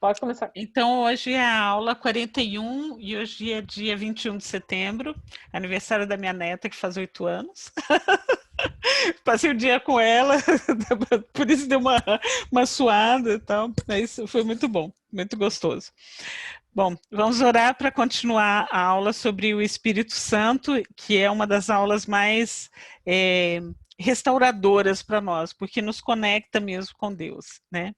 Pode começar. Então, hoje é a aula 41 e hoje é dia 21 de setembro, aniversário da minha neta, que faz 8 anos. Passei o dia com ela, por isso deu uma suada e tal, mas foi muito bom, muito gostoso. Bom, vamos orar para continuar a aula sobre o Espírito Santo, que é uma das aulas mais restauradoras para nós, porque nos conecta mesmo com Deus, né?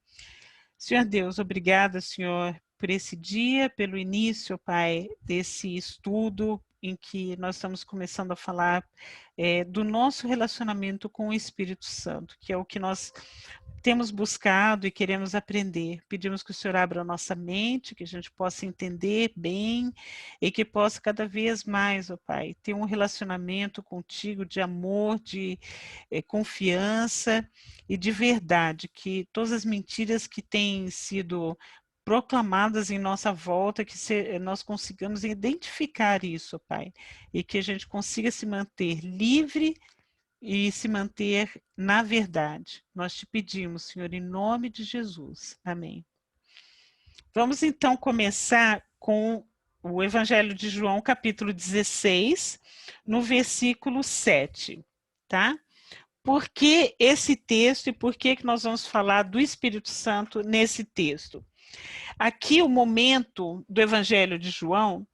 Senhor Deus, obrigada, Senhor, por esse dia, pelo início, Pai, desse estudo em que nós estamos começando a falar do nosso relacionamento com o Espírito Santo, que é o que nós temos buscado e queremos aprender. Pedimos que o Senhor abra a nossa mente, que a gente possa entender bem e que possa cada vez mais, ó Pai, ter um relacionamento contigo de amor, de confiança e de verdade, que todas as mentiras que têm sido proclamadas em nossa volta, que nós consigamos identificar isso, Pai, e que a gente consiga se manter livre e se manter na verdade. Nós te pedimos, Senhor, em nome de Jesus. Amém. Vamos então começar com o Evangelho de João, capítulo 16, no versículo 7, tá? Por que esse texto e por que nós vamos falar do Espírito Santo nesse texto? Aqui o momento do Evangelho de João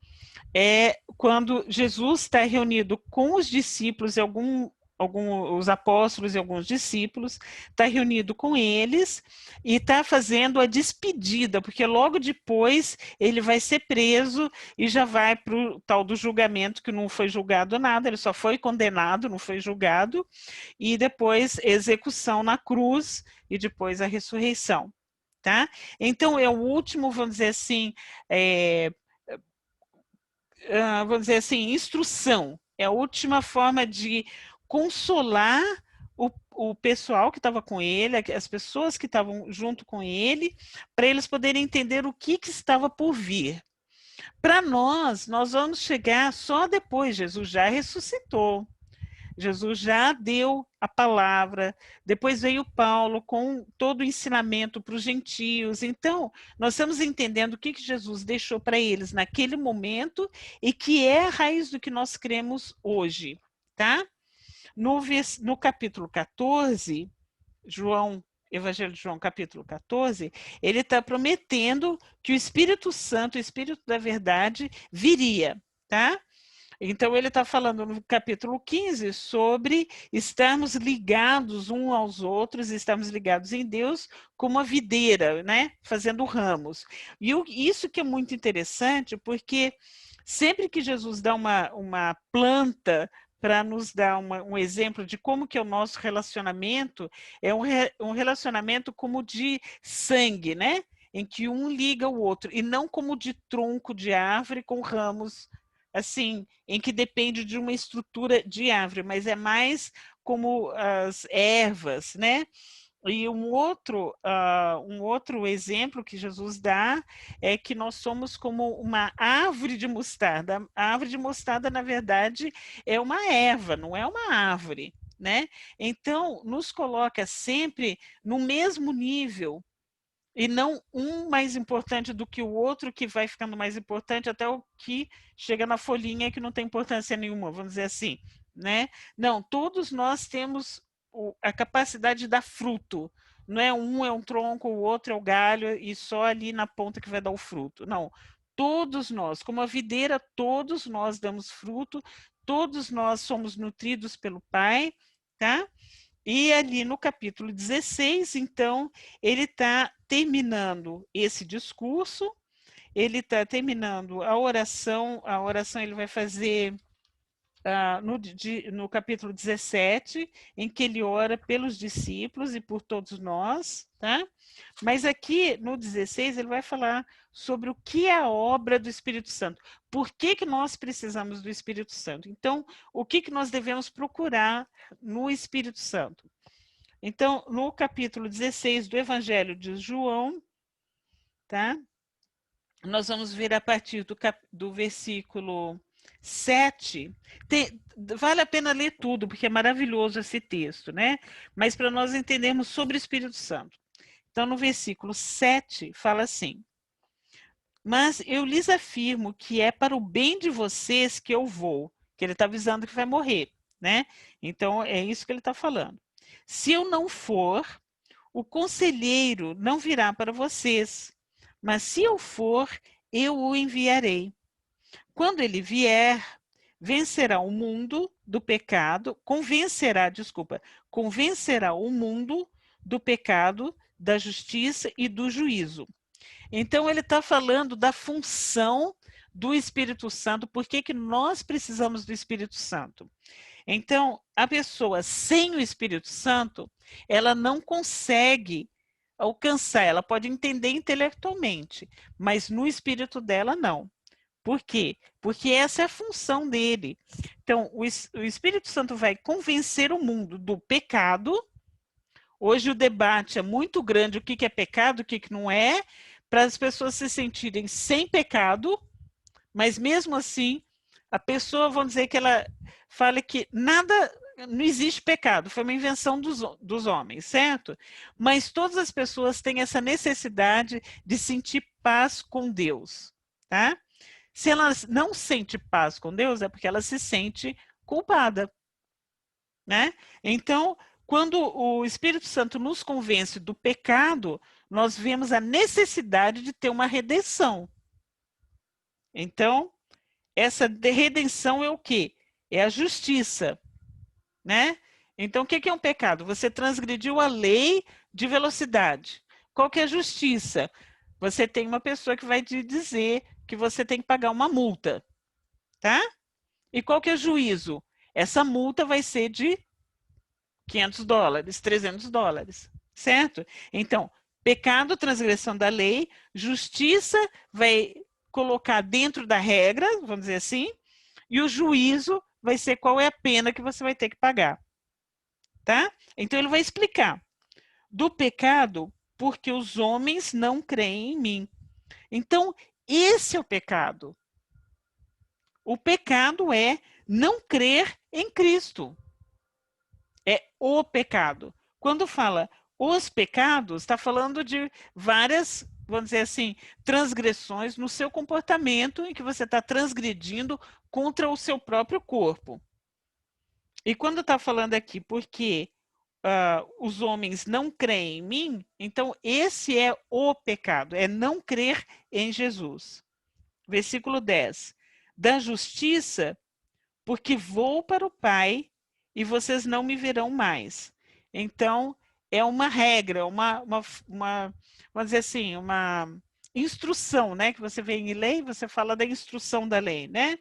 é quando Jesus está reunido com os discípulos e os apóstolos e alguns discípulos, está reunido com eles e está fazendo a despedida, porque logo depois ele vai ser preso e já vai para o tal do julgamento, que não foi julgado nada, ele só foi condenado, não foi julgado, e depois execução na cruz e depois a ressurreição. Tá? Então é o último, vamos dizer assim, instrução, é a última forma de consolar o pessoal que estava com ele, as pessoas que estavam junto com ele, para eles poderem entender o que estava por vir. Para nós vamos chegar só depois, Jesus já ressuscitou, Jesus já deu a palavra, depois veio Paulo com todo o ensinamento para os gentios. Então, nós estamos entendendo o que Jesus deixou para eles naquele momento e que é a raiz do que nós cremos hoje, tá? No capítulo 14, Evangelho de João, capítulo 14, ele está prometendo que o Espírito Santo, o Espírito da verdade, viria, tá? Então, ele está falando no capítulo 15 sobre estarmos ligados uns aos outros, estarmos ligados em Deus como a videira, né? Fazendo ramos. E isso que é muito interessante, porque sempre que Jesus dá uma planta para nos dar um exemplo de como que é o nosso relacionamento, é um relacionamento como de sangue, né? Em que um liga o outro, e não como de tronco de árvore com ramos, assim, em que depende de uma estrutura de árvore, mas é mais como as ervas, né? E um outro exemplo que Jesus dá é que nós somos como uma árvore de mostarda. A árvore de mostarda, na verdade, é uma erva, não é uma árvore, né? Então, nos coloca sempre no mesmo nível, e não um mais importante do que o outro, que vai ficando mais importante até o que chega na folhinha que não tem importância nenhuma, vamos dizer assim, né? Não, todos nós temos a capacidade de dar fruto. Não é um tronco, o outro é o galho e só ali na ponta que vai dar o fruto. Não, todos nós, como a videira, todos nós damos fruto, todos nós somos nutridos pelo Pai, tá? E ali no capítulo 16, então, ele está terminando esse discurso, ele está terminando a oração ele vai fazer no capítulo 17, em que ele ora pelos discípulos e por todos nós, tá? Mas aqui no 16 ele vai falar sobre o que é a obra do Espírito Santo. Por que nós precisamos do Espírito Santo? Então, o que nós devemos procurar no Espírito Santo? Então, no capítulo 16 do Evangelho de João, tá? Nós vamos ver a partir do versículo 7. Vale a pena ler tudo, porque é maravilhoso esse texto, né? Mas para nós entendermos sobre o Espírito Santo. Então, no versículo 7, fala assim: mas eu lhes afirmo que é para o bem de vocês que eu vou, que ele está avisando que vai morrer, né? Então, é isso que ele está falando. Se eu não for, o conselheiro não virá para vocês, mas se eu for, eu o enviarei. Quando ele vier, vencerá o mundo do pecado, convencerá o mundo do pecado, da justiça e do juízo. Então, ele está falando da função do Espírito Santo, por que nós precisamos do Espírito Santo. Então, a pessoa sem o Espírito Santo, ela não consegue alcançar, ela pode entender intelectualmente, mas no espírito dela não. Por quê? Porque essa é a função dele. Então, o Espírito Santo vai convencer o mundo do pecado. Hoje o debate é muito grande, o que é pecado, o que não é, para as pessoas se sentirem sem pecado, mas mesmo assim, a pessoa, vamos dizer que ela fala que nada, não existe pecado, foi uma invenção dos homens, certo? Mas todas as pessoas têm essa necessidade de sentir paz com Deus, tá? Se ela não sente paz com Deus, é porque ela se sente culpada, né? Então, quando o Espírito Santo nos convence do pecado, nós vemos a necessidade de ter uma redenção. Então, essa redenção é o quê? É a justiça, né? Então, o que é um pecado? Você transgrediu a lei de velocidade. Qual que é a justiça? Você tem uma pessoa que vai te dizer que você tem que pagar uma multa, tá? E qual que é o juízo? Essa multa vai ser de $500, $300, certo? Então, pecado, transgressão da lei, justiça vai colocar dentro da regra, vamos dizer assim, e o juízo vai ser qual é a pena que você vai ter que pagar, tá? Então, ele vai explicar. Do pecado, porque os homens não creem em mim. Então, esse é o pecado. O pecado é não crer em Cristo. É o pecado. Quando fala os pecados, está falando de várias, vamos dizer assim, transgressões no seu comportamento em que você está transgredindo contra o seu próprio corpo. E quando está falando aqui, porque os homens não creem em mim, então esse é o pecado, é não crer em Jesus. Versículo 10. Da justiça, porque vou para o Pai e vocês não me verão mais. Então, é uma regra, vamos dizer assim, uma instrução, né? Que você vê em lei, você fala da instrução da lei, né?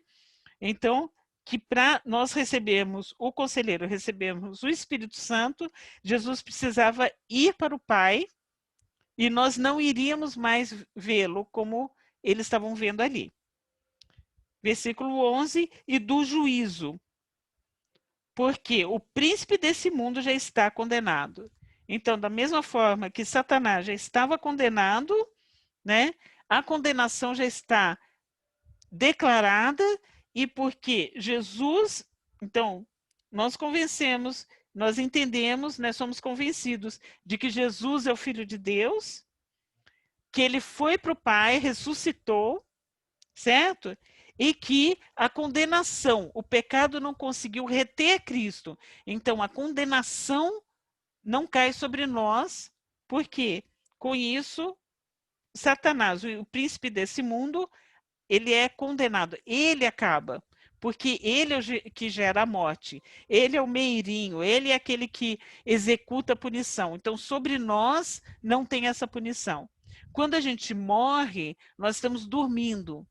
Então, que para nós recebermos o conselheiro, recebermos o Espírito Santo, Jesus precisava ir para o Pai e nós não iríamos mais vê-lo como eles estavam vendo ali. Versículo 11, e do juízo, porque o príncipe desse mundo já está condenado. Então, da mesma forma que Satanás já estava condenado, né, a condenação já está declarada, e porque Jesus, então, nós convencemos, nós entendemos, nós somos convencidos de que Jesus é o Filho de Deus, que ele foi para o Pai, ressuscitou, certo? E que a condenação, o pecado não conseguiu reter Cristo. Então, a condenação não cai sobre nós, porque com isso, Satanás, o príncipe desse mundo, ele é condenado, ele acaba, porque ele é o que gera a morte, ele é o meirinho, ele é aquele que executa a punição. Então, sobre nós não tem essa punição. Quando a gente morre, nós estamos dormindo,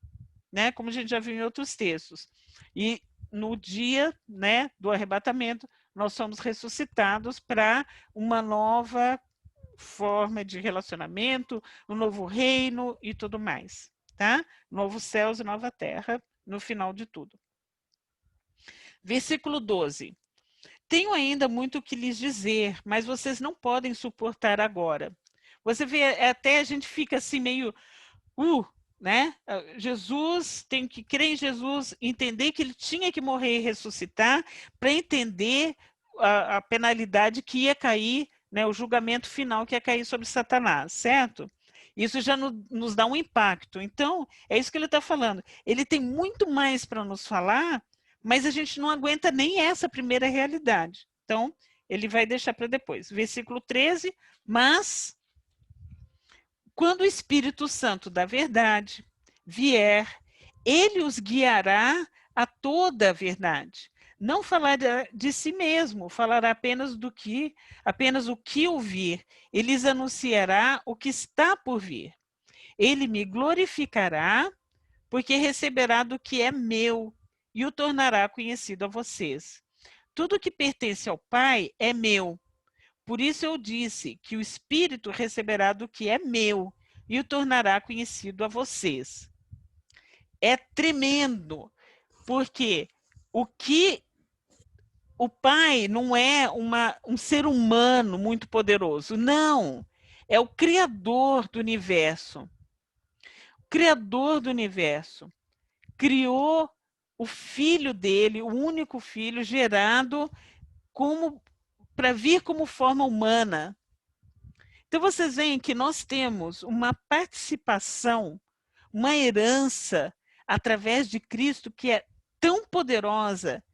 né? Como a gente já viu em outros textos. E no dia, né, do arrebatamento, nós somos ressuscitados para uma nova forma de relacionamento, um novo reino e tudo mais, tá? Novos céus e nova terra no final de tudo. Versículo 12. Tenho ainda muito o que lhes dizer, mas vocês não podem suportar agora. Você vê, até a gente fica assim meio, né? Jesus, tem que crer em Jesus, entender que ele tinha que morrer e ressuscitar, para entender a penalidade que ia cair né, o julgamento final que ia cair sobre Satanás, certo? Isso já nos dá um impacto. Então, é isso que ele está falando. Ele tem muito mais para nos falar, mas a gente não aguenta nem essa primeira realidade. Então, ele vai deixar para depois. Versículo 13, mas quando o Espírito Santo da verdade vier, ele os guiará a toda a verdade. Não falará de si mesmo, falará apenas o que ouvir. Ele lhes anunciará o que está por vir. Ele me glorificará, porque receberá do que é meu e o tornará conhecido a vocês. Tudo que pertence ao Pai é meu. Por isso eu disse que o Espírito receberá do que é meu e o tornará conhecido a vocês. É tremendo, porque o Pai não é um ser humano muito poderoso, não. É o Criador do universo. O Criador do universo criou o filho dele, o único filho gerado para vir como forma humana. Então vocês veem que nós temos uma participação, uma herança através de Cristo que é tão poderosa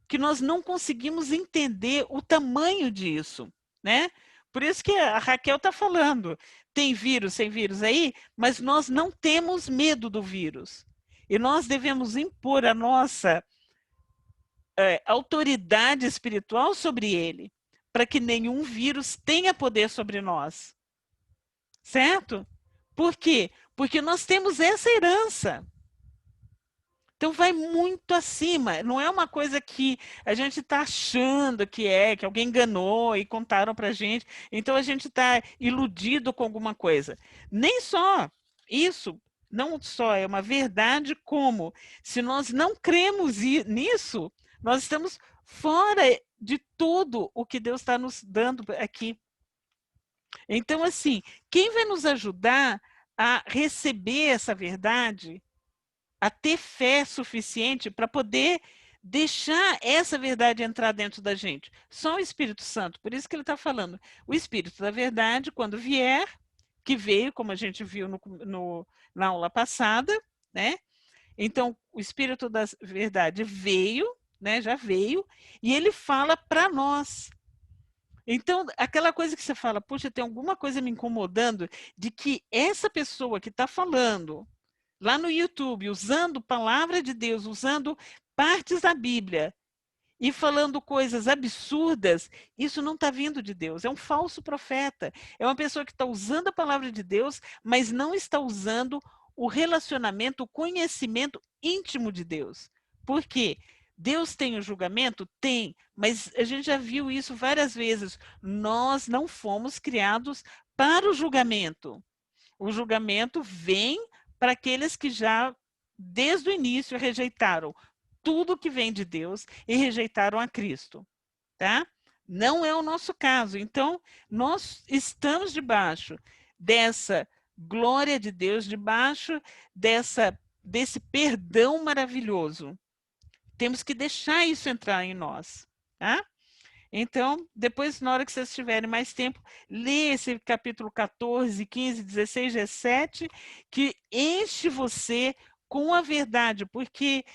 que nós não conseguimos entender o tamanho disso, né? Por isso que a Raquel está falando, tem vírus, sem vírus aí, mas nós não temos medo do vírus. E nós devemos impor a nossa autoridade espiritual sobre ele, para que nenhum vírus tenha poder sobre nós. Certo? Por quê? Porque nós temos essa herança. Então vai muito acima, não é uma coisa que a gente está achando que alguém enganou e contaram para a gente, então a gente está iludido com alguma coisa. Nem só isso, não só é uma verdade, como se nós não cremos nisso, nós estamos fora de tudo o que Deus está nos dando aqui. Então, assim, quem vai nos ajudar a receber essa verdade, a ter fé suficiente para poder deixar essa verdade entrar dentro da gente? Só o Espírito Santo. Por isso que ele está falando. O Espírito da verdade, quando vier, que veio, como a gente viu na aula passada, né? Então, o Espírito da verdade veio, né? Já veio, e ele fala para nós. Então, aquela coisa que você fala, puxa, tem alguma coisa me incomodando de que essa pessoa que está falando lá no YouTube, usando palavra de Deus, usando partes da Bíblia e falando coisas absurdas, isso não está vindo de Deus, é um falso profeta. É uma pessoa que está usando a palavra de Deus, mas não está usando o relacionamento, o conhecimento íntimo de Deus. Por quê? Deus tem o julgamento? Tem, mas a gente já viu isso várias vezes. Nós não fomos criados para o julgamento. O julgamento vem para aqueles que já, desde o início, rejeitaram tudo que vem de Deus e rejeitaram a Cristo, tá? Não é o nosso caso. Então, nós estamos debaixo dessa glória de Deus, debaixo desse perdão maravilhoso. Temos que deixar isso entrar em nós, tá? Então, depois, na hora que vocês tiverem mais tempo, lê esse capítulo 14, 15, 16, 17, que enche você com a verdade, porque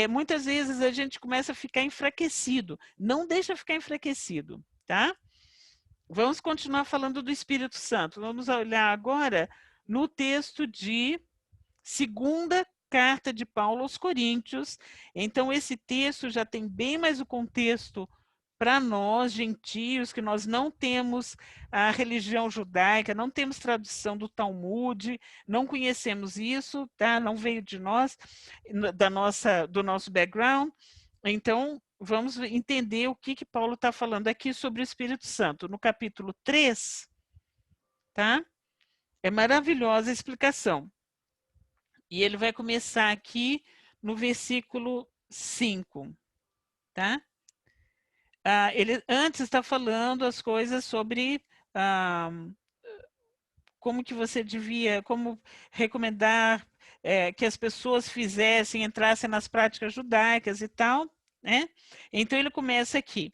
muitas vezes a gente começa a ficar enfraquecido. Não deixa ficar enfraquecido, tá? Vamos continuar falando do Espírito Santo. Vamos olhar agora no texto de segunda carta de Paulo aos Coríntios. Então, esse texto já tem bem mais o contexto para nós, gentios, que nós não temos a religião judaica, não temos tradução do Talmud, não conhecemos isso, tá? Não veio de nós, do nosso background. Então, vamos entender o que Paulo está falando aqui sobre o Espírito Santo. No capítulo 3, tá? É maravilhosa a explicação. E ele vai começar aqui no versículo 5, tá? Ele antes está falando as coisas sobre como que você devia, como recomendar que as pessoas fizessem, entrassem nas práticas judaicas e tal, né? Então ele começa aqui.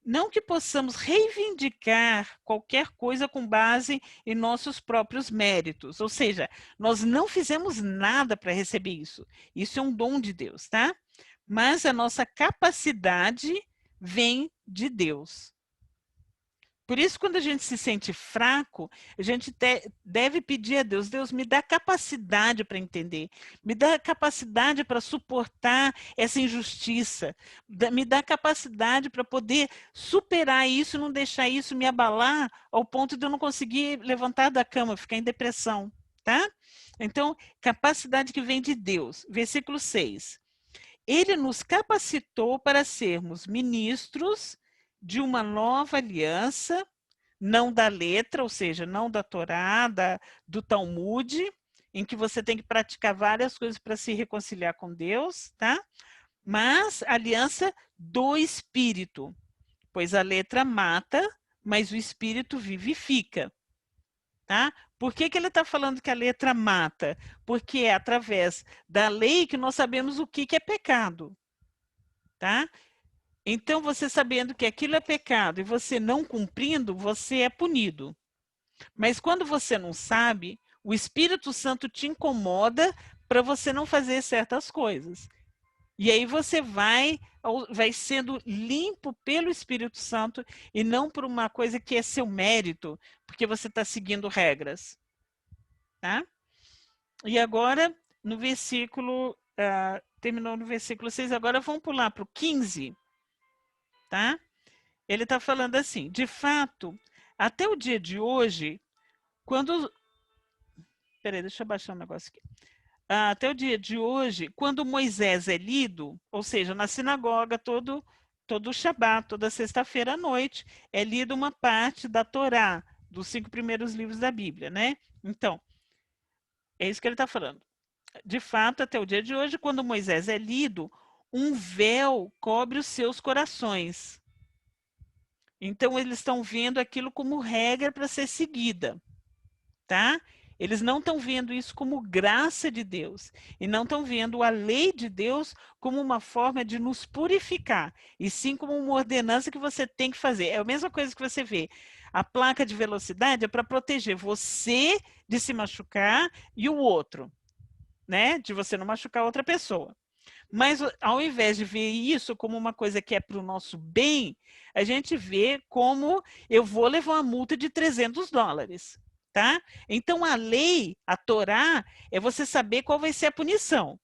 Não que possamos reivindicar qualquer coisa com base em nossos próprios méritos, ou seja, nós não fizemos nada para receber isso. Isso é um dom de Deus, tá? Mas a nossa capacidade vem de Deus. Por isso, quando a gente se sente fraco, a gente deve pedir a Deus, Deus, me dá capacidade para entender, me dá capacidade para suportar essa injustiça, me dá capacidade para poder superar isso, não deixar isso me abalar ao ponto de eu não conseguir levantar da cama, ficar em depressão, tá? Então, capacidade que vem de Deus. Versículo 6. Ele nos capacitou para sermos ministros de uma nova aliança, não da letra, ou seja, não da Torá, do Talmud, em que você tem que praticar várias coisas para se reconciliar com Deus, tá? Mas aliança do Espírito, pois a letra mata, mas o Espírito vivifica, tá? Por que ele está falando que a letra mata? Porque é através da lei que nós sabemos o que é pecado, tá? Então, você sabendo que aquilo é pecado e você não cumprindo, você é punido. Mas quando você não sabe, o Espírito Santo te incomoda para você não fazer certas coisas. E aí você vai sendo limpo pelo Espírito Santo e não por uma coisa que é seu mérito, porque você está seguindo regras. Tá? E agora, no versículo, terminou no versículo 6, agora vamos pular para o 15. Tá? Ele está falando assim, de fato, até o dia de hoje, quando... Peraí, deixa eu baixar um negócio aqui. Até o dia de hoje, quando Moisés é lido, ou seja, na sinagoga, todo Shabat, toda sexta-feira à noite, é lido uma parte da Torá, dos 5 primeiros livros da Bíblia, né? Então, é isso que ele está falando. De fato, até o dia de hoje, quando Moisés é lido, um véu cobre os seus corações. Então, eles estão vendo aquilo como regra para ser seguida, tá? Eles não estão vendo isso como graça de Deus e não estão vendo a lei de Deus como uma forma de nos purificar, e sim como uma ordenança que você tem que fazer. É a mesma coisa que você vê. A placa de velocidade é para proteger você de se machucar e o outro, né? De você não machucar outra pessoa. Mas ao invés de ver isso como uma coisa que é para o nosso bem, a gente vê como eu vou levar uma multa de $300. Tá? Então a lei, a Torá, é você saber qual vai ser a punição.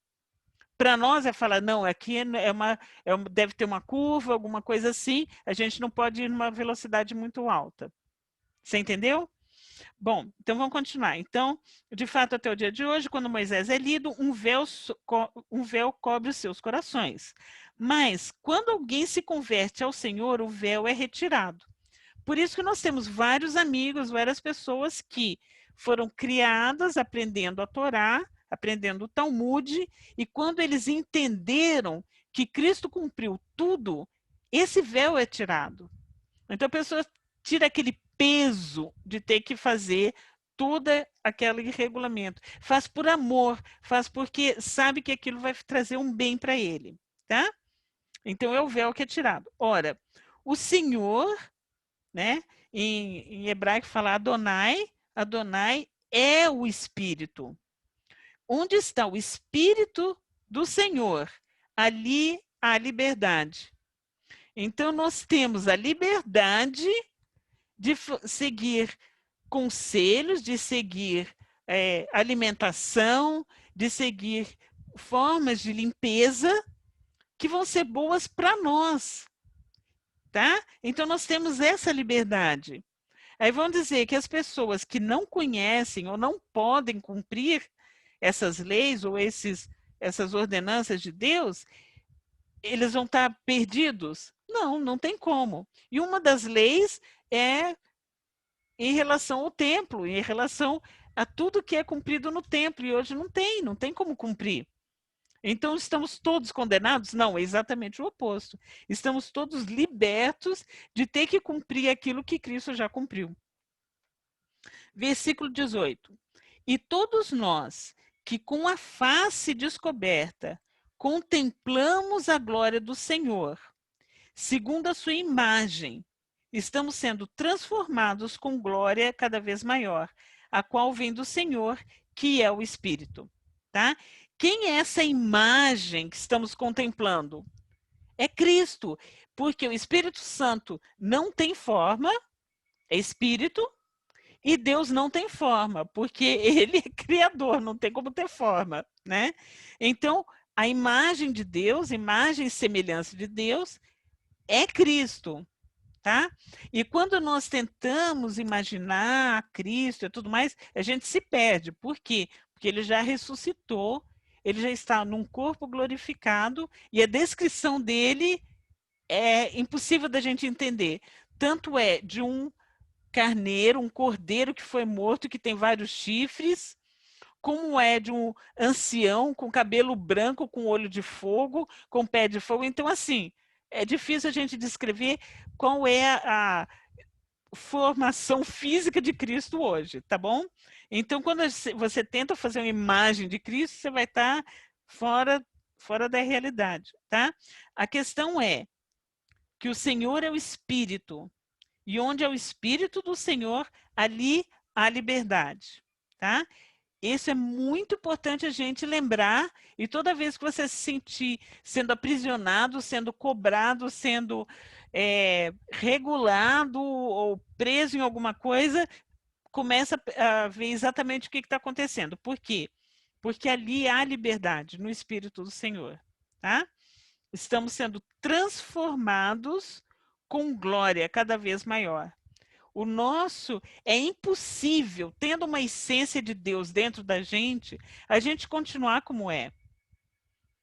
Para nós é falar, não, aqui deve ter uma curva, alguma coisa assim, a gente não pode ir numa velocidade muito alta. Você entendeu? Bom, então vamos continuar. Então, de fato, até o dia de hoje, quando Moisés é lido, um véu cobre os seus corações. Mas, quando alguém se converte ao Senhor, o véu é retirado. Por isso que nós temos vários amigos, várias pessoas que foram criadas aprendendo a Torá, aprendendo o Talmud, e quando eles entenderam que Cristo cumpriu tudo, esse véu é tirado. Então a pessoa tira aquele peso de ter que fazer todo aquele regulamento. Faz por amor, faz porque sabe que aquilo vai trazer um bem para ele, tá? Então é o véu que é tirado. Ora, o Senhor, né? Em hebraico fala Adonai, Adonai é o Espírito. Onde está o Espírito do Senhor? Ali há liberdade. Então nós temos a liberdade de seguir conselhos, de seguir alimentação, de seguir formas de limpeza que vão ser boas para nós, tá? Então nós temos essa liberdade. Aí vão dizer que as pessoas que não conhecem ou não podem cumprir essas leis ou essas ordenanças de Deus, eles vão estar perdidos? Não, não tem como. E uma das leis é em relação ao templo, em relação a tudo que é cumprido no templo, e hoje não tem como cumprir. Então, estamos todos condenados? Não, é exatamente o oposto. Estamos todos libertos de ter que cumprir aquilo que Cristo já cumpriu. Versículo 18. E todos nós que com a face descoberta contemplamos a glória do Senhor, segundo a sua imagem. Estamos sendo transformados com glória cada vez maior, a qual vem do Senhor, que é o Espírito. Tá? Quem é essa imagem que estamos contemplando? É Cristo, porque o Espírito Santo não tem forma, é Espírito, e Deus não tem forma, porque ele é criador, não tem como ter forma, né? Então, a imagem de Deus, imagem e semelhança de Deus, é Cristo, tá? E quando nós tentamos imaginar Cristo e tudo mais, a gente se perde. Por quê? Porque ele já ressuscitou, ele já está num corpo glorificado, e a descrição dele é impossível da gente entender. Tanto é de um carneiro, um cordeiro que foi morto, que tem vários chifres, como é de um ancião com cabelo branco, com olho de fogo, com pé de fogo. Então, assim, é difícil a gente descrever qual é a formação física de Cristo hoje, tá bom? Então, quando você tenta fazer uma imagem de Cristo, você vai estar fora da realidade, tá? A questão é que o Senhor é o Espírito, e onde é o Espírito do Senhor, ali há liberdade, tá? Isso é muito importante a gente lembrar, e toda vez que você se sentir sendo aprisionado, sendo cobrado, sendo regulado ou preso em alguma coisa, começa a ver exatamente o que está acontecendo. Por quê? Porque ali há liberdade no Espírito do Senhor, tá? Estamos sendo transformados com glória cada vez maior. O nosso é impossível, tendo uma essência de Deus dentro da gente, a gente continuar como é.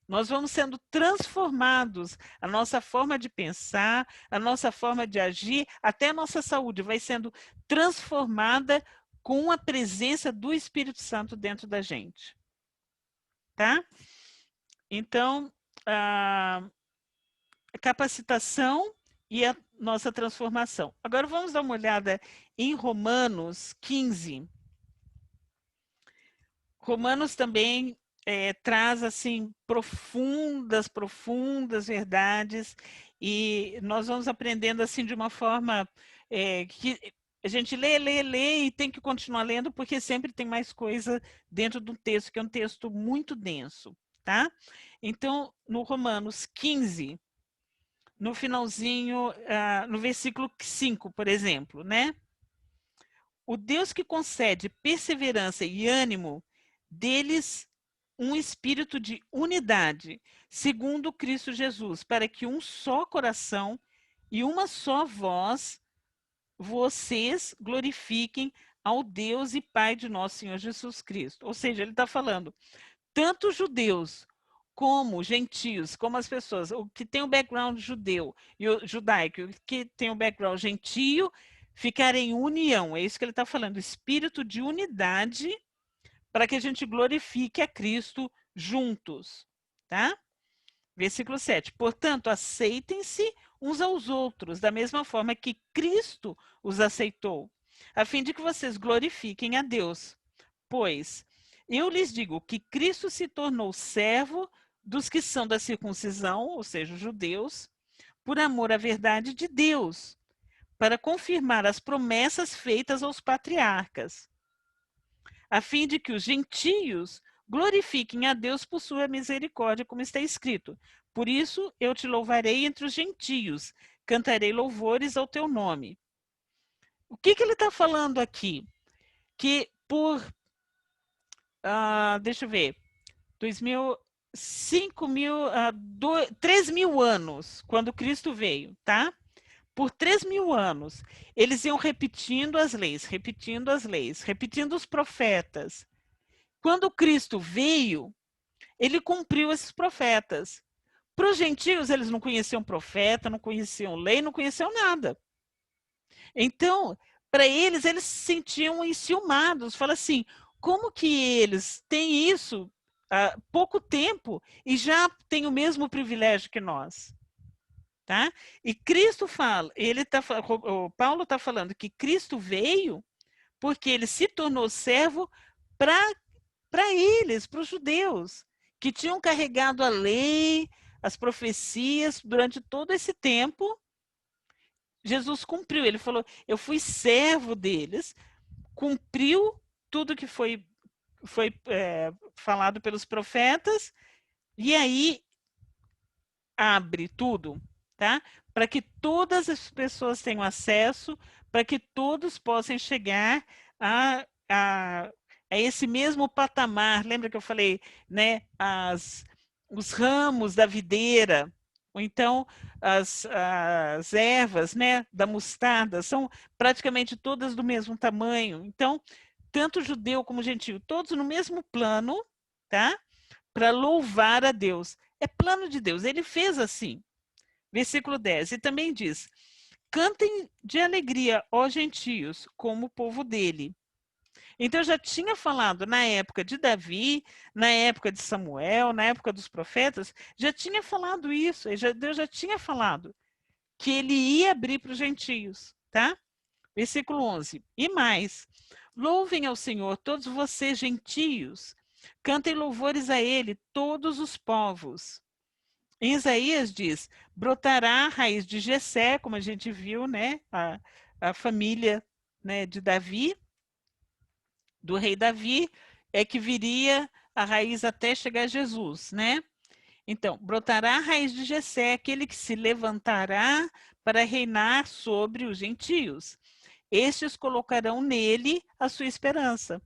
Nós vamos sendo transformados, a nossa forma de pensar, a nossa forma de agir, até a nossa saúde vai sendo transformada com a presença do Espírito Santo dentro da gente. Tá? Então, a capacitação e a nossa transformação. Agora vamos dar uma olhada em Romanos 15. Romanos também traz assim profundas verdades, e nós vamos aprendendo assim de uma forma que a gente lê e tem que continuar lendo, porque sempre tem mais coisa dentro do texto, que é um texto muito denso, tá? Então, no Romanos 15, no finalzinho, no versículo 5, por exemplo, né? O Deus que concede perseverança e ânimo, deles um espírito de unidade, segundo Cristo Jesus, para que um só coração e uma só voz vocês glorifiquem ao Deus e Pai de nosso Senhor Jesus Cristo. Ou seja, ele está falando, tanto judeus como gentios, como as pessoas, o que tem o background judeu e o judaico, o que tem o background gentio, ficarem em união. É isso que ele está falando, espírito de unidade, para que a gente glorifique a Cristo juntos, tá? Versículo 7. Portanto, aceitem-se uns aos outros, da mesma forma que Cristo os aceitou, a fim de que vocês glorifiquem a Deus. Pois eu lhes digo que Cristo se tornou servo dos que são da circuncisão, ou seja, os judeus, por amor à verdade de Deus, para confirmar as promessas feitas aos patriarcas, a fim de que os gentios glorifiquem a Deus por sua misericórdia, como está escrito. Por isso eu te louvarei entre os gentios, cantarei louvores ao teu nome. O que ele está falando aqui? Que por, deixa eu ver, 3 mil anos, quando Cristo veio, tá? Por 3 mil anos, eles iam repetindo as leis, repetindo os profetas. Quando Cristo veio, ele cumpriu esses profetas. Para os gentios, eles não conheciam profeta, não conheciam lei, não conheciam nada. Então, para eles se sentiam enciumados. Fala assim, como que eles têm isso há pouco tempo e já têm o mesmo privilégio que nós? Tá? E Cristo fala, o Paulo está falando que Cristo veio porque ele se tornou servo para eles, para os judeus, que tinham carregado a lei, as profecias durante todo esse tempo. Jesus cumpriu, ele falou, eu fui servo deles, cumpriu tudo que foi falado pelos profetas, e aí abre tudo, tá? Para que todas as pessoas tenham acesso, para que todos possam chegar a, a, a esse mesmo patamar. Lembra que eu falei, né? Os ramos da videira, ou então as ervas, né? Da mostarda, são praticamente todas do mesmo tamanho. Então, tanto judeu como gentio, todos no mesmo plano, tá? Para louvar a Deus. É plano de Deus, ele fez assim. Versículo 10, e também diz: cantem de alegria, ó gentios, como o povo dele. Então já tinha falado na época de Davi, na época de Samuel, na época dos profetas, já tinha falado isso, Deus já tinha falado que ele ia abrir para os gentios, tá? Versículo 11, e mais, louvem ao Senhor todos vocês gentios, cantem louvores a ele todos os povos. Em Isaías diz, brotará a raiz de Jessé, como a gente viu, né? A família, né, de Davi, do rei Davi, é que viria a raiz até chegar a Jesus, né? Então, brotará a raiz de Jessé, aquele que se levantará para reinar sobre os gentios. Estes colocarão nele a sua esperança.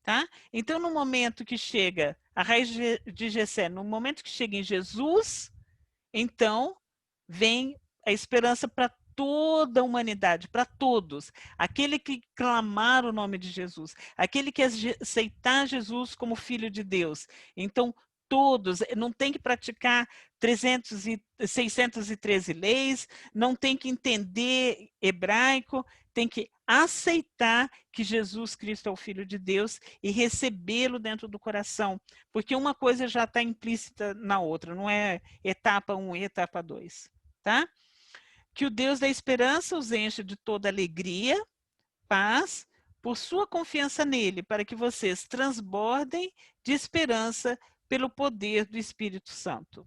Tá? Então, no momento que chega a raiz de Jessé, no momento que chega em Jesus, então vem a esperança para toda a humanidade, para todos. Aquele que clamar o nome de Jesus, aquele que aceitar Jesus como filho de Deus. Então, todos, não tem que praticar 613 leis, não tem que entender hebraico, tem que aceitar que Jesus Cristo é o Filho de Deus e recebê-lo dentro do coração, porque uma coisa já está implícita na outra, não é etapa 1 e etapa 2, tá? Que o Deus da esperança os encha de toda alegria, paz, por sua confiança nele, para que vocês transbordem de esperança pelo poder do Espírito Santo.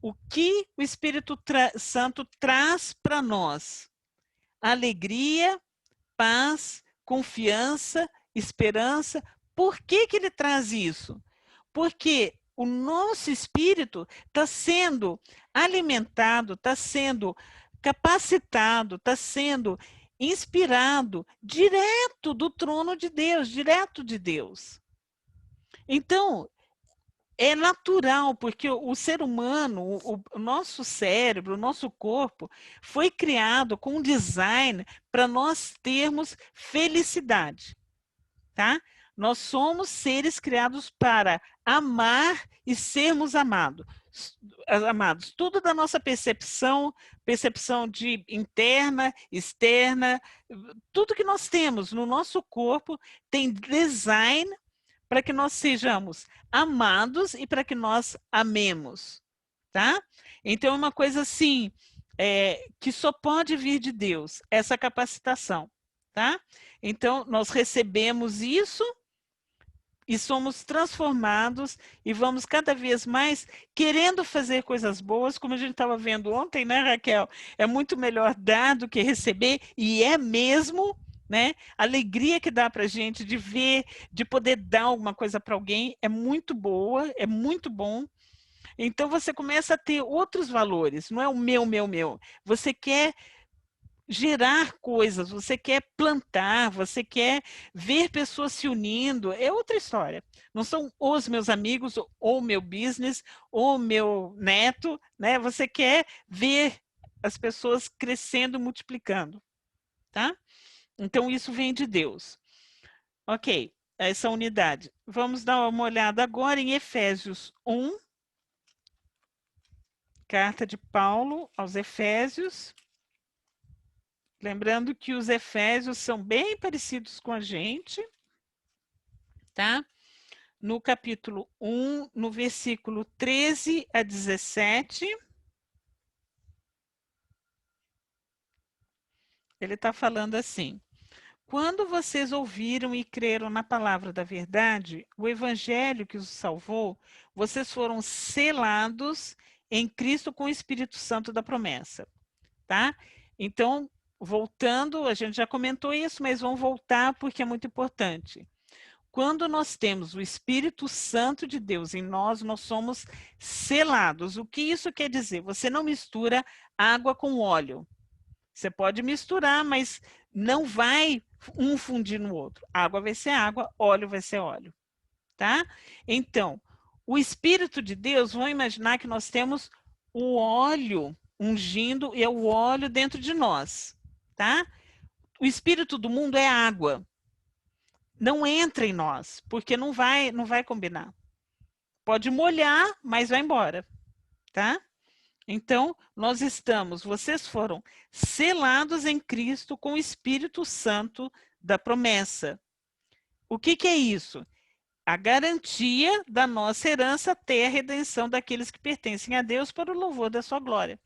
O que o Espírito Santo traz para nós? Alegria, paz, confiança, esperança. Por que ele traz isso? Porque o nosso espírito está sendo alimentado, está sendo capacitado, está sendo inspirado direto do trono de Deus, direto de Deus. Então, é natural, porque o ser humano, o nosso cérebro, o nosso corpo, foi criado com um design para nós termos felicidade, tá? Nós somos seres criados para amar e sermos amados. Tudo da nossa percepção de interna, externa, tudo que nós temos no nosso corpo tem design para que nós sejamos amados e para que nós amemos, tá? Então é uma coisa assim, que só pode vir de Deus, essa capacitação, tá? Então nós recebemos isso e somos transformados e vamos cada vez mais querendo fazer coisas boas, como a gente estava vendo ontem, né, Raquel? É muito melhor dar do que receber, e é mesmo, né? A alegria que dá para a gente de ver, de poder dar alguma coisa para alguém é muito boa, é muito bom. Então você começa a ter outros valores, não é o meu, meu, meu. Você quer gerar coisas, você quer plantar, você quer ver pessoas se unindo, é outra história. Não são os meus amigos, ou meu business, ou meu neto, né? Você quer ver as pessoas crescendo, multiplicando, tá? Então isso vem de Deus. Ok, essa unidade. Vamos dar uma olhada agora em Efésios 1, carta de Paulo aos Efésios. Lembrando que os Efésios são bem parecidos com a gente, tá? No capítulo 1, no versículo 13 a 17, ele está falando assim: quando vocês ouviram e creram na palavra da verdade, o evangelho que os salvou, vocês foram selados em Cristo com o Espírito Santo da promessa, tá? Então, voltando, a gente já comentou isso, mas vamos voltar porque é muito importante. Quando nós temos o Espírito Santo de Deus em nós, nós somos selados. O que isso quer dizer? Você não mistura água com óleo. Você pode misturar, mas não vai um fundir no outro. Água vai ser água, óleo vai ser óleo, tá? Então, o Espírito de Deus, vamos imaginar que nós temos o óleo ungindo e é o óleo dentro de nós, tá? O Espírito do mundo é água. Não entra em nós, porque não vai combinar. Pode molhar, mas vai embora, tá? Então, vocês foram selados em Cristo com o Espírito Santo da promessa. O que é isso? A garantia da nossa herança até a redenção daqueles que pertencem a Deus para o louvor da sua glória.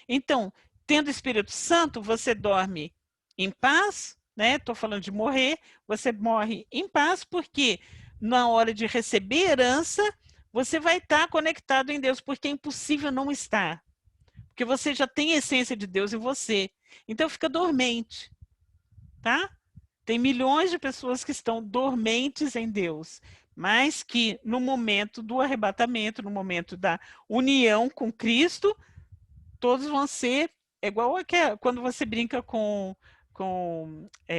Então, tendo o Espírito Santo, você dorme em paz, né? Estou falando de morrer, você morre em paz, porque na hora de receber herança, você vai estar conectado em Deus, porque é impossível não estar. Porque você já tem a essência de Deus em você. Então fica dormente, tá? Tem milhões de pessoas que estão dormentes em Deus, mas que no momento do arrebatamento, no momento da união com Cristo, todos vão ser igual quando você brinca com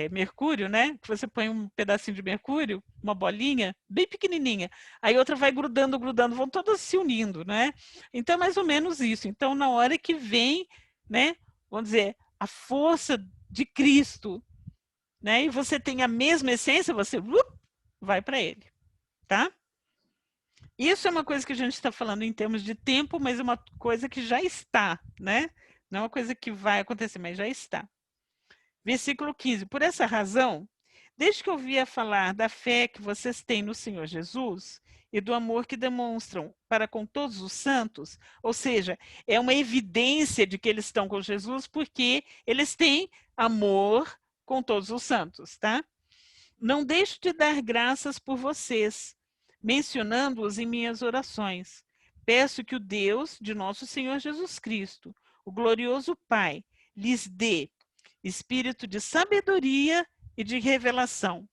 mercúrio, né? Que você põe um pedacinho de mercúrio, uma bolinha, bem pequenininha. Aí outra vai grudando, vão todas se unindo, né? Então é mais ou menos isso. Então, na hora que vem, né? Vamos dizer, a força de Cristo, né? E você tem a mesma essência, você vai para ele, tá? Isso é uma coisa que a gente está falando em termos de tempo, mas é uma coisa que já está, né? Não é uma coisa que vai acontecer, mas já está. Versículo 15. Por essa razão, desde que ouvia falar da fé que vocês têm no Senhor Jesus e do amor que demonstram para com todos os santos, ou seja, é uma evidência de que eles estão com Jesus porque eles têm amor com todos os santos, tá? Não deixo de dar graças por vocês, mencionando-os em minhas orações. Peço que o Deus de nosso Senhor Jesus Cristo, o glorioso Pai, lhes dê espírito de sabedoria e de revelação.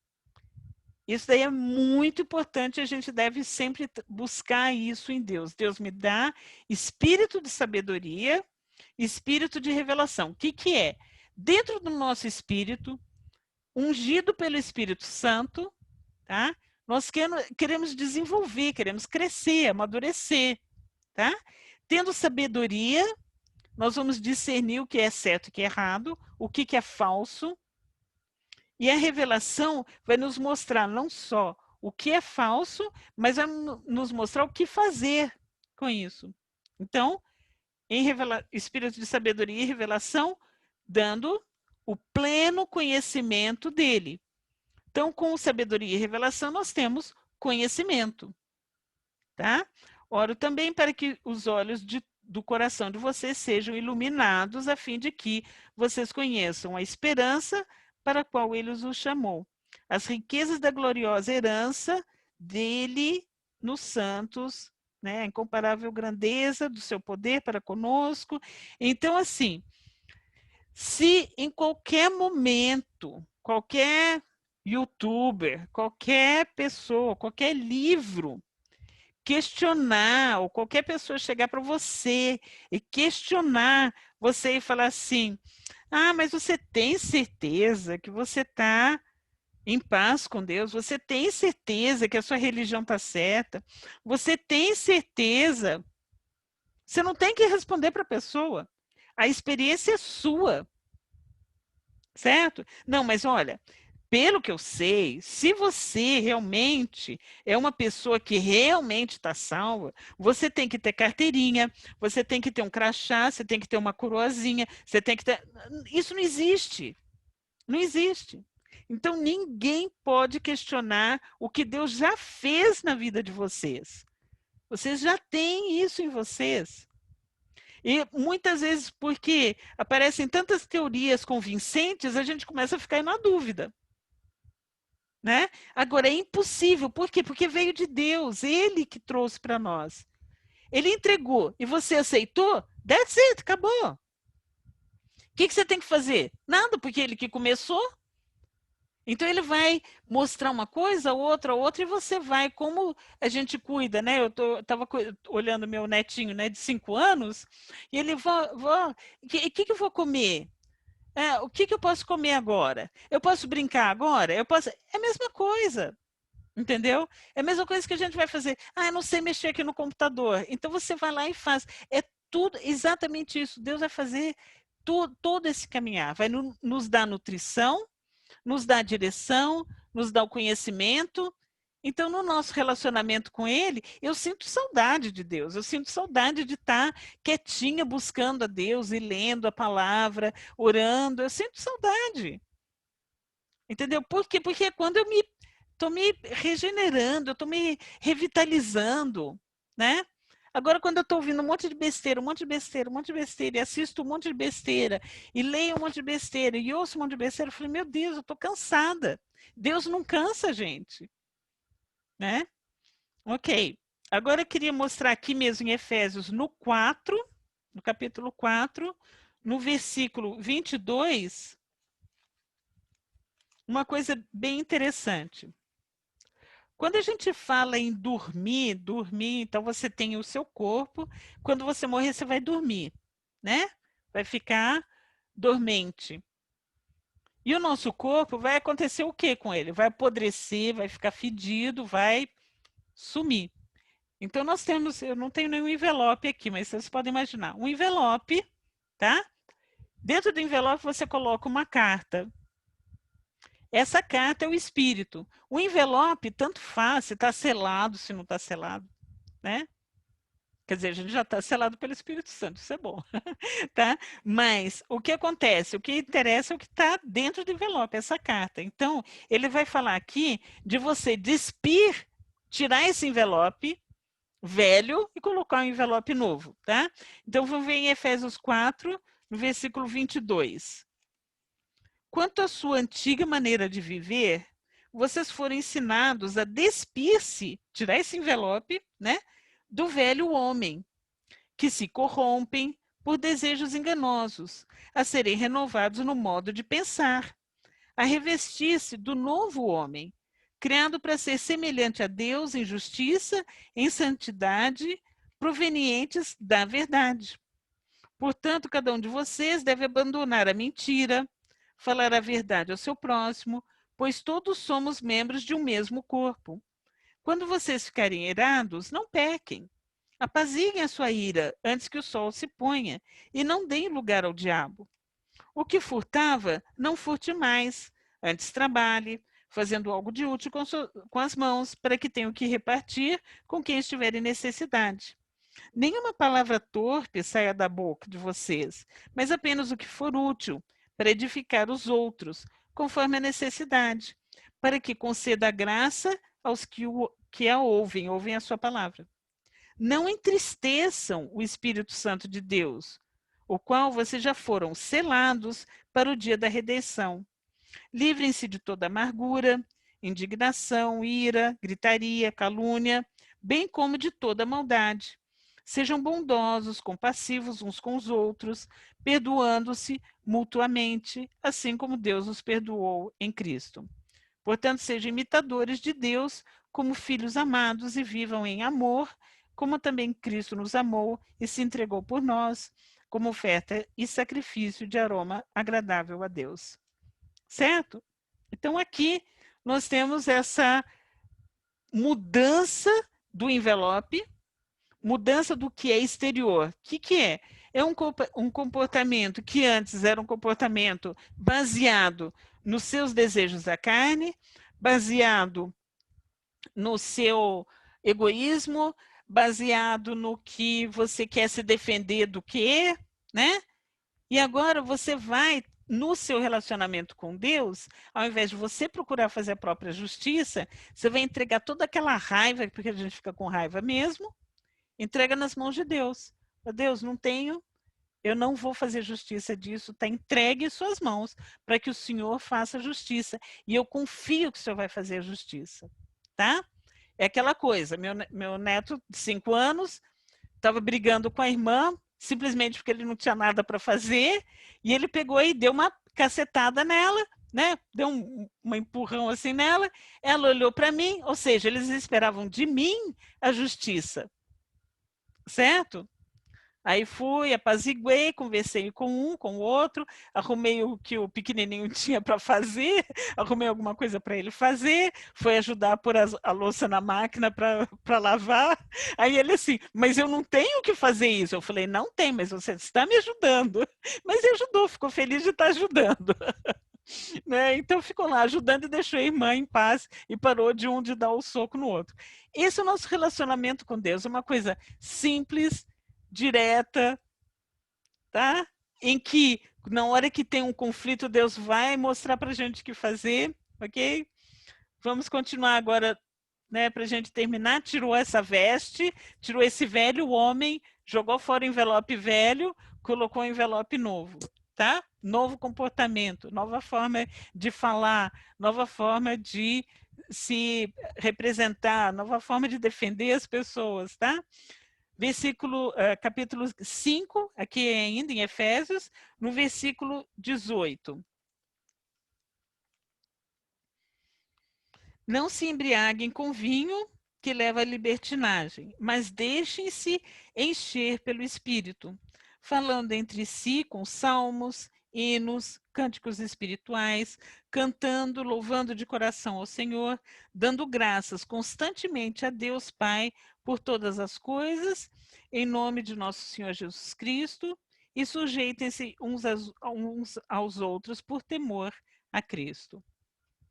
Isso daí é muito importante, a gente deve sempre buscar isso em Deus. Deus me dá espírito de sabedoria, espírito de revelação. O que é? Dentro do nosso espírito, ungido pelo Espírito Santo, tá? Nós queremos desenvolver, queremos crescer, amadurecer, tá? Tendo sabedoria, nós vamos discernir o que é certo e o que é errado, o que é falso, e a revelação vai nos mostrar não só o que é falso, mas vai nos mostrar o que fazer com isso. Então, espírito de sabedoria e revelação, dando o pleno conhecimento dele. Então, com sabedoria e revelação, nós temos conhecimento. Tá? Oro também para que os olhos do coração de vocês sejam iluminados, a fim de que vocês conheçam a esperança para a qual ele os chamou, as riquezas da gloriosa herança dele nos santos, né? A incomparável grandeza do seu poder para conosco. Então, assim, se em qualquer momento, qualquer youtuber, qualquer pessoa, qualquer livro questionar, ou qualquer pessoa chegar para você e questionar você e falar assim, mas você tem certeza que você está em paz com Deus? Você tem certeza que a sua religião está certa? Você tem certeza? Você não tem que responder para a pessoa. A experiência é sua. Certo? Não, mas olha, pelo que eu sei, se você realmente é uma pessoa que realmente está salva, você tem que ter carteirinha, você tem que ter um crachá, você tem que ter uma coroazinha, você tem que ter... Isso não existe. Não existe. Então, ninguém pode questionar o que Deus já fez na vida de vocês. Vocês já têm isso em vocês. E muitas vezes, porque aparecem tantas teorias convincentes, a gente começa a ficar na dúvida. né? Agora, é impossível. Por quê? Porque veio de Deus, Ele que trouxe para nós. Ele entregou e você aceitou? That's it, acabou. O que você tem que fazer? Nada, porque ele que começou. Então ele vai mostrar uma coisa, outra, e você vai, como a gente cuida, né? Eu estava olhando meu netinho, né, de 5 anos, e ele, vó, o que eu vou comer? O que eu posso comer agora? Eu posso brincar agora? Eu posso. É a mesma coisa. Entendeu? É a mesma coisa que a gente vai fazer. Ah, eu não sei mexer aqui no computador. Então você vai lá e faz. É tudo exatamente isso. Deus vai fazer todo esse caminhar. Vai nos dar nutrição, nos dar direção, nos dar o conhecimento. Então, no nosso relacionamento com Ele, eu sinto saudade de Deus. Eu sinto saudade de estar quietinha buscando a Deus e lendo a palavra, orando. Eu sinto saudade. Entendeu? Por quê? Porque quando eu estou me regenerando, eu estou me revitalizando, né? Agora, quando eu estou ouvindo um monte de besteira, um monte de besteira, um monte de besteira, e assisto um monte de besteira, e leio um monte de besteira, e ouço um monte de besteira, eu falei, meu Deus, eu estou cansada. Deus não cansa, gente, né? Ok. Agora eu queria mostrar aqui mesmo em Efésios, no 4, no capítulo 4, no versículo 22, uma coisa bem interessante. Quando a gente fala em dormir, então você tem o seu corpo, quando você morrer, você vai dormir, né? Vai ficar dormente. E o nosso corpo vai acontecer o que com ele? Vai apodrecer, vai ficar fedido, vai sumir. Então nós temos, eu não tenho nenhum envelope aqui, mas vocês podem imaginar, um envelope, tá? Dentro do envelope você coloca uma carta. Essa carta é o espírito. O envelope, tanto faz se está selado, se não está selado, né? Quer dizer, a gente já está selado pelo Espírito Santo, isso é bom, tá? Mas o que acontece? O que interessa é o que está dentro do envelope, essa carta. Então, ele vai falar aqui de você despir, tirar esse envelope velho e colocar um envelope novo, tá? Então, vamos ver em Efésios 4, no versículo 22. Quanto à sua antiga maneira de viver, vocês foram ensinados a despir-se, tirar esse envelope, né, do velho homem, que se corrompem por desejos enganosos, a serem renovados no modo de pensar, a revestir-se do novo homem, criado para ser semelhante a Deus em justiça, em santidade, provenientes da verdade. Portanto, cada um de vocês deve abandonar a mentira, falar a verdade ao seu próximo, pois todos somos membros de um mesmo corpo. Quando vocês ficarem irados, não pequem. Apaziguem a sua ira antes que o sol se ponha e não deem lugar ao diabo. O que furtava, não furte mais. Antes trabalhe, fazendo algo de útil com as mãos, para que tenham que repartir com quem estiver em necessidade. Nenhuma palavra torpe saia da boca de vocês, mas apenas o que for útil para edificar os outros, conforme a necessidade, para que conceda a graça aos que a ouvem a sua palavra. Não entristeçam o Espírito Santo de Deus, o qual vocês já foram selados para o dia da redenção. Livrem-se de toda amargura, indignação, ira, gritaria, calúnia, bem como de toda maldade. Sejam bondosos, compassivos uns com os outros, perdoando-se mutuamente, assim como Deus os perdoou em Cristo. Portanto, sejam imitadores de Deus como filhos amados e vivam em amor, como também Cristo nos amou e se entregou por nós, como oferta e sacrifício de aroma agradável a Deus. Certo? Então, aqui nós temos essa mudança do envelope, mudança do que é exterior. O que é? É um comportamento que antes era um comportamento baseado nos seus desejos da carne, baseado no seu egoísmo, baseado no que você quer se defender do que, né? E agora você vai no seu relacionamento com Deus, ao invés de você procurar fazer a própria justiça, você vai entregar toda aquela raiva, porque a gente fica com raiva mesmo, entrega nas mãos de Deus. Deus, não tenho, eu não vou fazer justiça disso, está entregue em suas mãos para que o Senhor faça justiça. E eu confio que o Senhor vai fazer a justiça, tá? É aquela coisa, meu neto de 5 anos estava brigando com a irmã, simplesmente porque ele não tinha nada para fazer, e ele pegou e deu uma cacetada nela, né? Deu um empurrão assim nela, ela olhou para mim, ou seja, eles esperavam de mim a justiça, certo? Aí fui, apaziguei, conversei com um, com o outro, arrumei o que o pequenininho tinha para fazer, arrumei alguma coisa para ele fazer, foi ajudar a pôr a louça na máquina para lavar. Aí ele assim, mas eu não tenho que fazer isso. Eu falei, não tem, mas você está me ajudando. Mas ele ajudou, ficou feliz de estar ajudando. Né? Então ficou lá ajudando e deixou a irmã em paz e parou de um de dar o soco no outro. Esse é o nosso relacionamento com Deus, é uma coisa simples, direta, tá? Em que na hora que tem um conflito, Deus vai mostrar para a gente o que fazer, ok? Vamos continuar agora, né? Para a gente terminar. Tirou essa veste, tirou esse velho homem, jogou fora o envelope velho, colocou o envelope novo, tá? Novo comportamento, nova forma de falar, nova forma de se representar, nova forma de defender as pessoas, tá? Capítulo 5, aqui ainda em Efésios, no versículo 18. Não se embriaguem com vinho que leva à libertinagem, mas deixem-se encher pelo Espírito, falando entre si com salmos, hinos, cânticos espirituais, cantando, louvando de coração ao Senhor, dando graças constantemente a Deus Pai por todas as coisas, em nome de nosso Senhor Jesus Cristo, e sujeitem-se uns aos outros por temor a Cristo.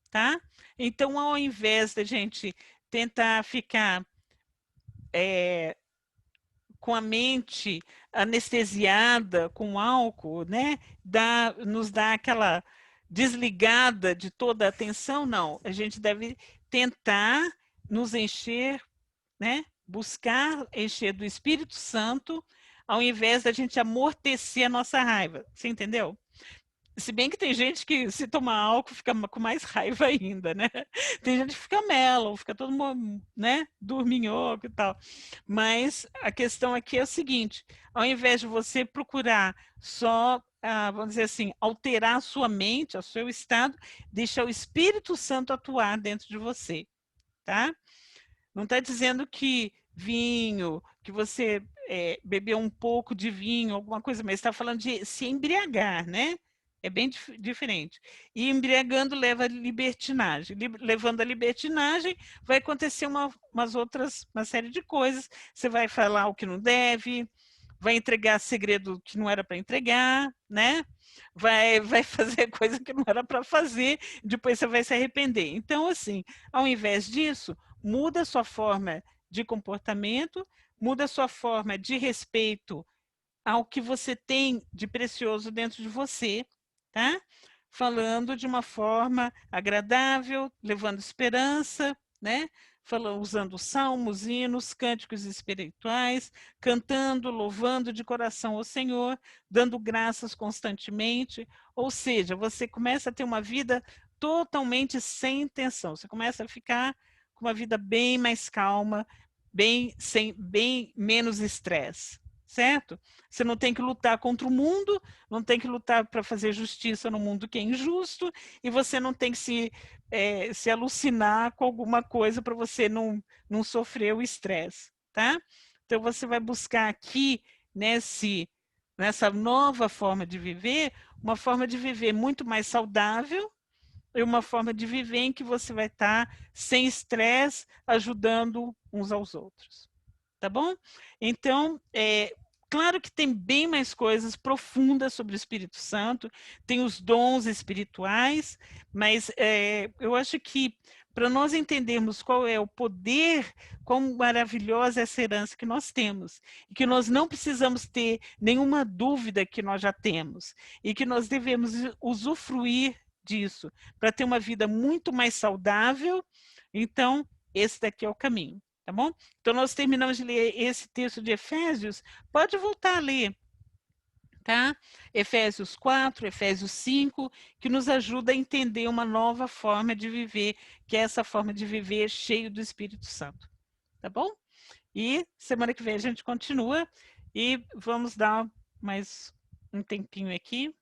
Tá? Então, ao invés da gente tentar ficar com a mente anestesiada com álcool, né? Nos dá aquela desligada de toda a atenção, não. A gente deve tentar nos encher, né? Buscar encher do Espírito Santo, ao invés da gente amortecer a nossa raiva. Você entendeu? Se bem que tem gente que, se tomar álcool, fica com mais raiva ainda, né? Tem gente que fica mellow, fica todo mundo, né? Dorminhoco e tal. Mas a questão aqui é o seguinte: ao invés de você procurar só, vamos dizer assim, alterar a sua mente, o seu estado, deixa o Espírito Santo atuar dentro de você, tá? Não está dizendo que vinho, que você bebeu um pouco de vinho, alguma coisa, mas está falando de se embriagar, né? É bem diferente. E embriagando leva a libertinagem. Levando a libertinagem, vai acontecer uma série de coisas. Você vai falar o que não deve, vai entregar segredo que não era para entregar, né? Vai fazer coisa que não era para fazer, depois você vai se arrepender. Então, assim, ao invés disso, muda a sua forma de comportamento, muda a sua forma de respeito ao que você tem de precioso dentro de você, tá? Falando de uma forma agradável, levando esperança, né? Falando, usando salmos, hinos, cânticos espirituais, cantando, louvando de coração ao Senhor, dando graças constantemente. Ou seja, você começa a ter uma vida totalmente sem tensão. Você começa a ficar com uma vida bem mais calma, bem menos estresse, certo? Você não tem que lutar contra o mundo, não tem que lutar para fazer justiça no mundo que é injusto, e você não tem que se alucinar com alguma coisa para você não sofrer o estresse, tá? Então você vai buscar aqui nessa nova forma de viver, uma forma de viver muito mais saudável, e uma forma de viver em que você vai estar sem estresse, ajudando uns aos outros. Tá bom? Então, claro que tem bem mais coisas profundas sobre o Espírito Santo, tem os dons espirituais, mas eu acho que para nós entendermos qual é o poder, quão maravilhosa é essa herança que nós temos, e que nós não precisamos ter nenhuma dúvida que nós já temos, e que nós devemos usufruir disso, para ter uma vida muito mais saudável, então esse daqui é o caminho, tá bom? Então nós terminamos de ler esse texto de Efésios, pode voltar a ler, tá? Efésios 4, Efésios 5, que nos ajuda a entender uma nova forma de viver, que é essa forma de viver cheio do Espírito Santo, tá bom? E semana que vem a gente continua e vamos dar mais um tempinho aqui